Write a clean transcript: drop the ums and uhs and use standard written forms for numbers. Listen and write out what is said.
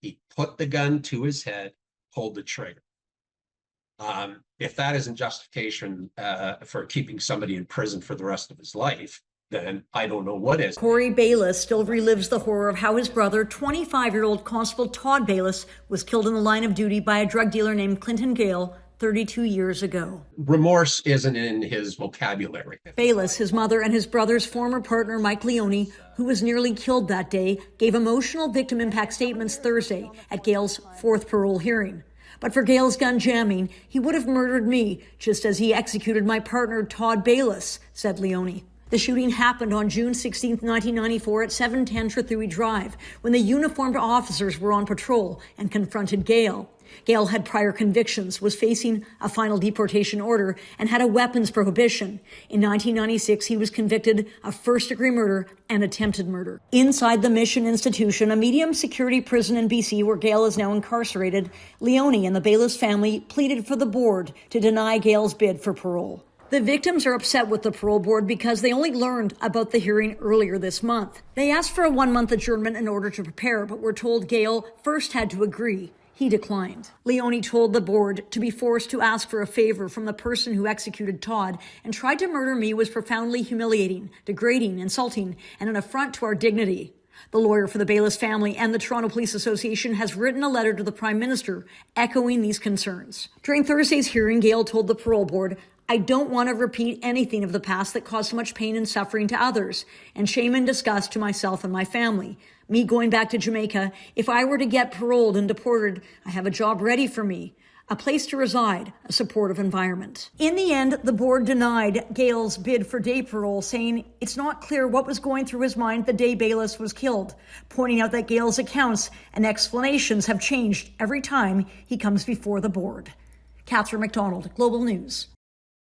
He put the gun to his head, pulled the trigger. If that isn't justification for keeping somebody in prison for the rest of his life, then I don't know what is. Todd Baylis still relives the horror of how his brother, 25-year-old Constable Todd Baylis, was killed in the line of duty by a drug dealer named Clinton Gayle 32 years ago. Remorse isn't in his vocabulary. Baylis, his mother, and his brother's former partner, Mike Leone, who was nearly killed that day, gave emotional victim impact statements Thursday at Gayle's fourth parole hearing. But for Gayle's gun jamming, he would have murdered me, just as he executed my partner, Todd Baylis, said Leone. The shooting happened on June 16, 1994 at 710 Trethewey Drive, when the uniformed officers were on patrol and confronted Gayle. Gayle had prior convictions, was facing a final deportation order, and had a weapons prohibition. In 1996, he was convicted of first-degree murder and attempted murder. Inside the Mission Institution, a medium-security prison in BC where Gayle is now incarcerated, Leone and the Baylis family pleaded for the board to deny Gayle's bid for parole. The victims are upset with the parole board because they only learned about the hearing earlier this month. They asked for a 1-month adjournment in order to prepare, but were told Gayle first had to agree. He declined. Leone told the board to be forced to ask for a favor from the person who executed Todd and tried to murder me was profoundly humiliating, degrading, insulting, and an affront to our dignity. The lawyer for the Baylis family and the Toronto Police Association has written a letter to the Prime Minister echoing these concerns. During Thursday's hearing, Gayle told the parole board, "I don't want to repeat anything of the past that caused so much pain and suffering to others, and shame and disgust to myself and my family. Me going back to Jamaica, if I were to get paroled and deported, I have a job ready for me, a place to reside, a supportive environment." In the end, the board denied Gayle's bid for day parole, saying it's not clear what was going through his mind the day Baylis was killed, pointing out that Gayle's accounts and explanations have changed every time he comes before the board. Catherine McDonald, Global News.